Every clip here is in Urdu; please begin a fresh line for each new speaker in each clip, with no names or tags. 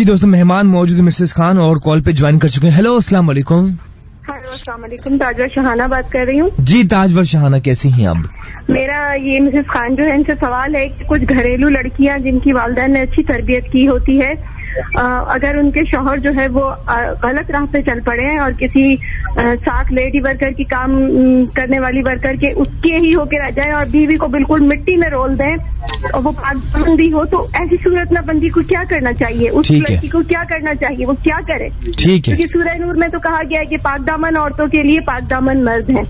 جی دوستوں مہمان موجود ہے مسز خان اور کال پہ جوائن کر چکے ہیں. ہیلو السلام علیکم.
ہیلو السلام علیکم. تاجور شہانہ بات کر رہی ہوں.
جی تاجور شہانہ کیسی ہیں آپ؟
میرا یہ مسز خان جو ہے ان سے سوال ہے کہ کچھ گھریلو لڑکیاں جن کی والدین نے اچھی تربیت کی ہوتی ہے, اگر ان کے شوہر جو ہے وہ غلط راہ پہ چل پڑے ہیں اور کسی ساتھ لیڈی ورکر کی کام کرنے والی ورکر کے اس کے ہی ہو کے رہ جائیں اور بیوی کو بالکل مٹی میں رول دیں اور وہ پاک دامن بھی ہو, تو ایسی صورت میں بندی کو کیا کرنا چاہیے؟ اس لڑکی کو کیا کرنا چاہیے؟ وہ کیا کرے؟ کیونکہ سورہ نور میں تو کہا گیا ہے کہ پاک دامن عورتوں کے لیے پاک دامن مرد ہیں.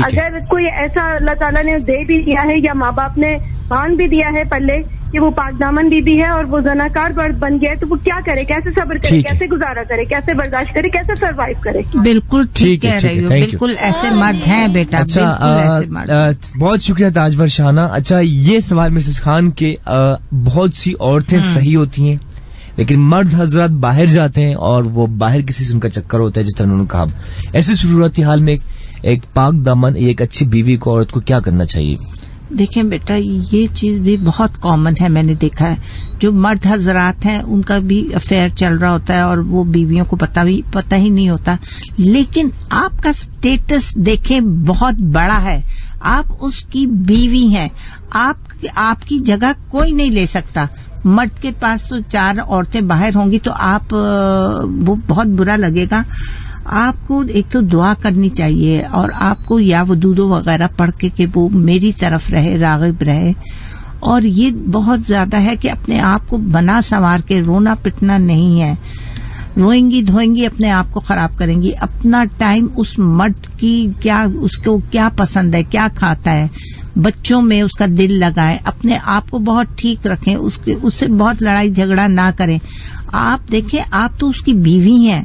اگر کوئی ایسا اللہ تعالیٰ نے دے بھی دیا ہے یا ماں باپ نے باندھ بھی دیا ہے پلے کہ وہ پاک دامن بھی ہے اور وہ زناکار بن گیا ہے, تو وہ کیا کرے؟ کیسے صبر کرے؟ کیسے گزارا کرے؟ کیسے برداشت کرے؟ کیسے سروائیو کرے؟
بالکل ٹھیک کہہ رہی ہو, بالکل ایسے مرد ہیں بیٹا.
اچھا بہت شکریہ تاجور شہانہ. اچھا یہ سوال مسز خان کے بہت سی عورتیں صحیح ہوتی ہیں لیکن مرد حضرات باہر جاتے ہیں اور وہ باہر کسی سے ان کا چکر ہوتا ہے, جس طرح انہوں نے کہا. ایسی صورتحال میں ایک پاک دامن ایک اچھی بیوی کو عورت کو کیا کرنا چاہیے؟
دیکھیں بیٹا یہ چیز بھی بہت کامن ہے, میں نے دیکھا ہے. جو مرد حضرات ہیں ان کا بھی افیئر چل رہا ہوتا ہے اور وہ بیویوں کو پتہ ہی نہیں ہوتا, لیکن آپ کا سٹیٹس دیکھیں بہت بڑا ہے, آپ اس کی بیوی ہیں, آپ کی جگہ کوئی نہیں لے سکتا. مرد کے پاس تو 4 عورتیں باہر ہوں گی تو آپ وہ بہت برا لگے گا. آپ کو ایک تو دعا کرنی چاہیے اور آپ کو یا ودودو وغیرہ پڑھ کے کہ وہ میری طرف رہے, راغب رہے. اور یہ بہت زیادہ ہے کہ اپنے آپ کو بنا سنوار کے رونا پٹنا نہیں ہے. روئیں گی دھوئیں گی اپنے آپ کو خراب کریں گی. اپنا ٹائم اس مرد کی اس کو کیا پسند ہے, کیا کھاتا ہے, بچوں میں اس کا دل لگائیں, اپنے آپ کو بہت ٹھیک رکھیں, اس سے بہت لڑائی جھگڑا نہ کریں. آپ دیکھیں آپ تو اس کی بیوی ہیں,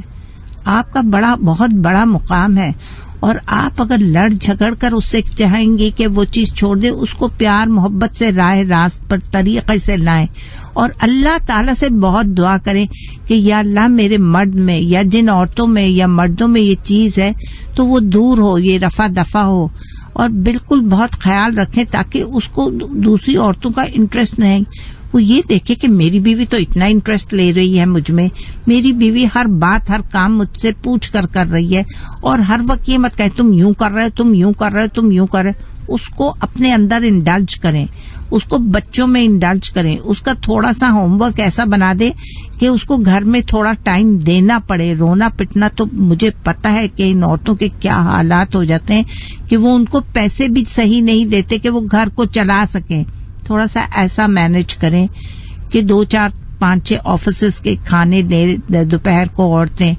آپ کا بہت بڑا مقام ہے, اور آپ اگر لڑ جھگڑ کر اس سے چاہیں گے کہ وہ چیز چھوڑ دے, اس کو پیار محبت سے راہ راست پر طریقے سے لائیں اور اللہ تعالیٰ سے بہت دعا کریں کہ یا اللہ میرے مرد میں یا جن عورتوں میں یا مردوں میں یہ چیز ہے تو وہ دور ہو, یہ رفع دفع ہو. اور بالکل بہت خیال رکھیں تاکہ اس کو دوسری عورتوں کا انٹرسٹ نہیں, وہ یہ دیکھے کہ میری بیوی تو اتنا انٹرسٹ لے رہی ہے مجھ میں, میری بیوی ہر بات ہر کام مجھ سے پوچھ کر رہی ہے, اور ہر وقت یہ مت کہے تم یوں کر رہے ہو, تم یوں کر رہے ہو, تم یوں کر رہے. اس کو اپنے اندر انڈلج کریں, اس کو بچوں میں انڈلج کریں, اس کا تھوڑا سا ہوم ورک ایسا بنا دے کہ اس کو گھر میں تھوڑا ٹائم دینا پڑے. رونا پٹنا تو مجھے پتا ہے کہ ان عورتوں کے کیا حالات ہو جاتے ہیں کہ وہ ان کو پیسے بھی صحیح نہیں دیتے کہ وہ گھر کو چلا سکیں. تھوڑا سا ایسا مینج کریں کہ 2 4 5 6 آفیسز کے کھانے دوپہر کو عورتیں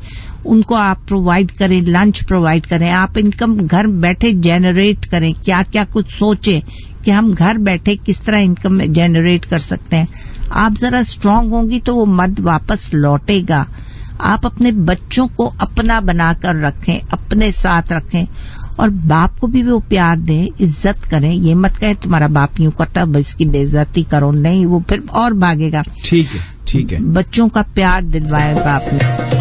ان کو آپ پرووائڈ کریں, لنچ پرووائڈ کریں, آپ انکم گھر بیٹھے جنریٹ کریں, کیا کیا کچھ سوچیں کہ ہم گھر بیٹھے کس طرح انکم جنریٹ کر سکتے ہیں. آپ ذرا اسٹرانگ ہوں گی تو وہ مرد واپس لوٹے گا. آپ اپنے بچوں کو اپنا بنا کر رکھیں, اپنے ساتھ رکھیں, اور باپ کو بھی وہ پیار دیں, عزت کریں. یہ مت کہے تمہارا باپ یوں کرتا اس کی بے عزتی کرو, نہیں, وہ پھر اور بھاگے گا.
ٹھیک ہے
بچوں کا پیار دلوائے باپ نے.